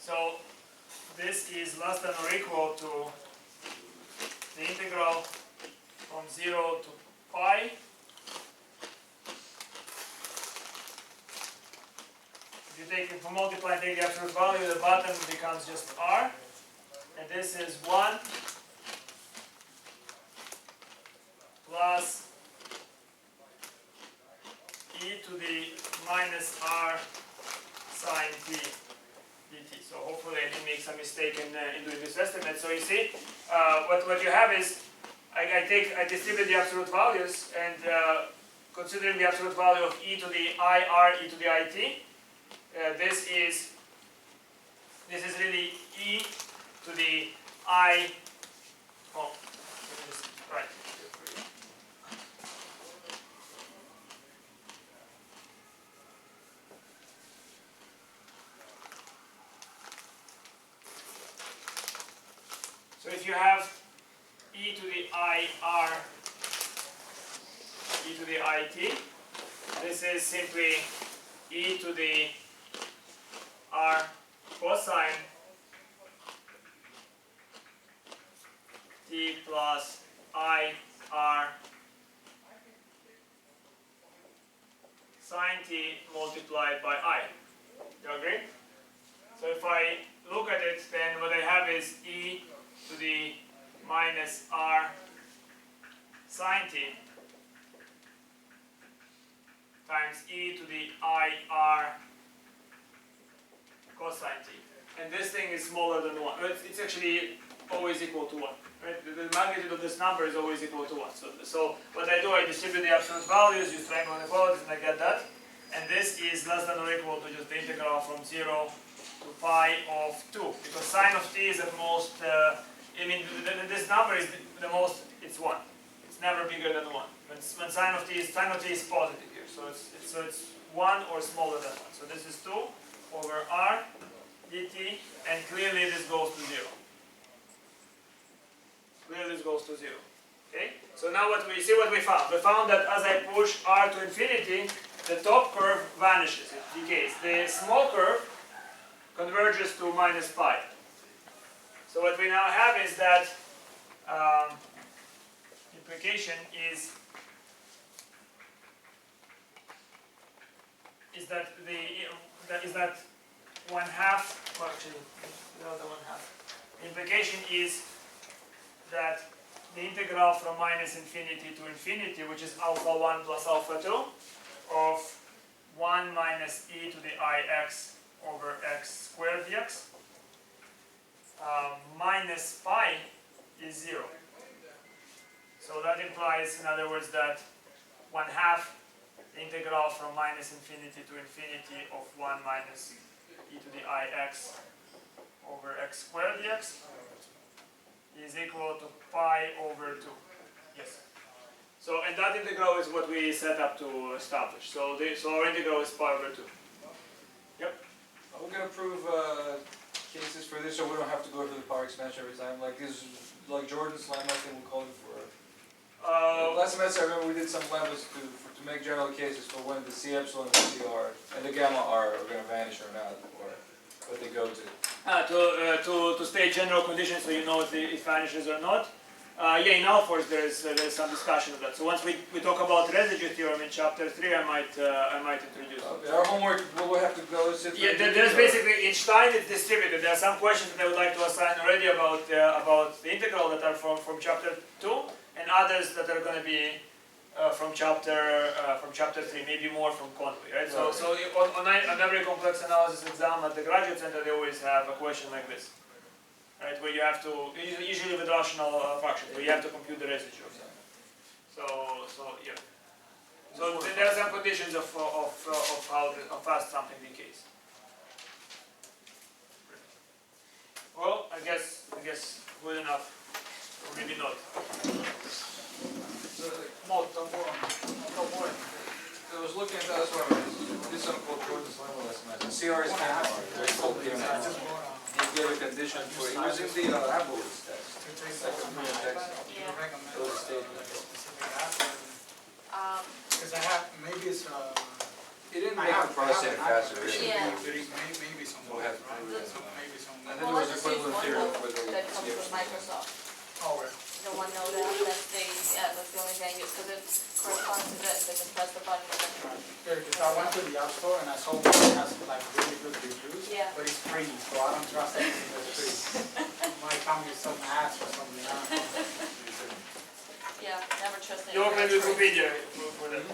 So this is less than or equal to the integral from 0 to pi if you take it to multiply and take the absolute value, the bottom becomes just r, and this is 1 plus e to the minus r sine t dt. So hopefully I didn't make some mistake in doing this estimate. So you see, what you have is I distribute the absolute values, and considering the absolute value of e to the I r e to the it, this is really e to the I. Oh, let me just write it here for you. So if you have e to the I r e to the it, this is simply e to the r cosine t plus I r sine t multiplied by I. You agree? So if I look at it, then what I have is e to the minus r sine t times e to the I r cosine t. And this thing is smaller than 1. It's actually always equal to 1. right? The magnitude of this number is always equal to 1. So what I do, I distribute the absolute values, use triangle inequalities, and I get that. And this is less than or equal to just the integral from 0 to pi of 2. Because sine of t is at most, this number is the most, it's 1. It's never bigger than 1. When sine of t is positive here. So it's 1 or smaller than 1. So this is 2 over r dt, and clearly this goes to 0. Clearly this goes to 0. Okay? So now what we see what we found. We found that as I push r to infinity, the top curve vanishes, it decays. The small curve converges to minus pi. So what we now have is that implication is that 1/2, well actually the other 1/2. The implication is that the integral from minus infinity to infinity, which is alpha 1 plus alpha 2, of 1 minus e to the ix over x squared dx minus pi is 0. So that implies, in other words, that 1/2 the integral from minus infinity to infinity of 1 minus e to the ix over x squared dx is equal to pi over 2. Yes. So, and that integral is what we set up to establish. So, our integral is pi over 2. Yep. Are we gonna prove cases for this, so we don't have to go through the power expansion every time? Like this, like Jordan's lemma, I think we called it for. Last semester, I remember we did some lemmas to make general cases for when the C epsilon and the CR and the gamma are gonna vanish or not, or what they go to. To state general conditions so you know if it vanishes or not. Yeah, in Alfors there's some discussion of that. So once we talk about residue theorem in chapter 3, I might introduce it. Okay, our homework, we'll have to go sit. Yeah, there's basically each time it's distributed. There are some questions that I would like to assign already about the integral that are from chapter 2, and others that are going to be from chapter 3, maybe more from Conway, right? So on every complex analysis exam at the graduate center, they always have a question like this, right? Where you have to, usually with rational functions, where you have to compute the residue of them. So yeah. So there are some conditions of how fast something decays. Well, I guess good enough, or maybe not. Molto buono, molto buono. I was looking at that, that's why we did something called Jordan's lemma last night. CR is gamma, very cold here now. He gave a condition for, it was in the Ambulance test. Like a real text. It was a statement. Because I have, maybe it's, He didn't make the process any faster, really. Yeah. maybe some. We'll have to do it. Maybe some. And then there was equivalent theorem for the That comes CR. from Microsoft. Oh, right. The OneNote app, that's the only thing, because it corresponds to this, they can press the button and then run. Yeah, because I went to the App Store and I saw one that has like really good reviews, Yeah. but it's free, so I don't trust anything that's free. Might come with some ads or something. I don't know. Yeah, never trust You open Wikipedia for that.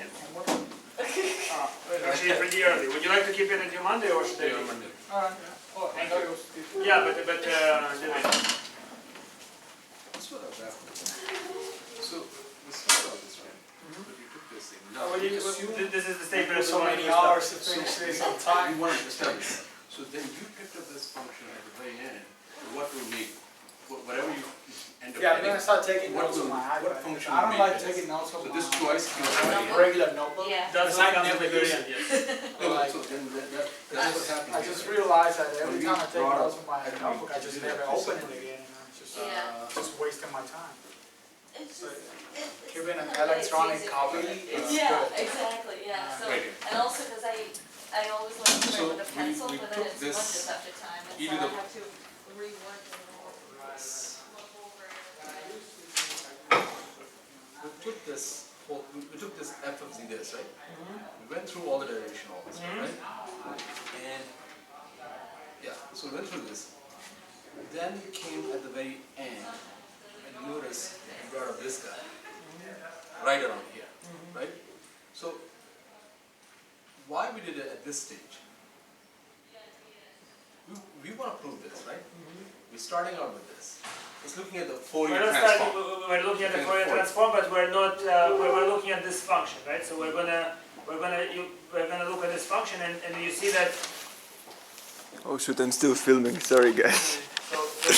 Actually, pretty early. Would you like to keep it until Monday or should I? Monday. Alright, oh, I Thank thought you. it was. Yeah, but do it. That's what I was after. So, we started all this, right? But you took this thing. Now, Well, we assume this is the statement of So the many one. hours to finish this on time. we want to understand this. So then you picked up this function at the very end. What will make, whatever you end up Yeah, I'm getting. gonna start taking What notes on will- my what iPad. function I will don't make like this? taking notes on So my this choice can already. regular notebook. Yeah. That's Because I what comes never at the very use end, it. yes. Like, So then that's what happened. I just realized that every time I take brought notes up- on my notebook, I just never open it again. And I'm just, Yeah. just wasting my time. It's But it's Keeping an really electronic easy. copy is Yeah, good. exactly, yeah, so, Right. and also because I always like to So write with a pencil, we but then took it's this smudges after time, and e so to I the- have to rework it all. We took this whole, we took this f of z this, right? We went through all the derivation, all this, right? And, yeah, so we went through this. Then we came at the very end, and notice we brought up this guy, right around here, right? So, why we did it at this stage? We want to prove this, right? We're starting out with this. It's looking at the Fourier We're not transform. starting, we're looking at the Looking at Fourier Fourier. transform, but we're not, we're looking at this function, right? So we're gonna look at this function, and you see that. Oh shoot, I'm still filming. Sorry, guys. So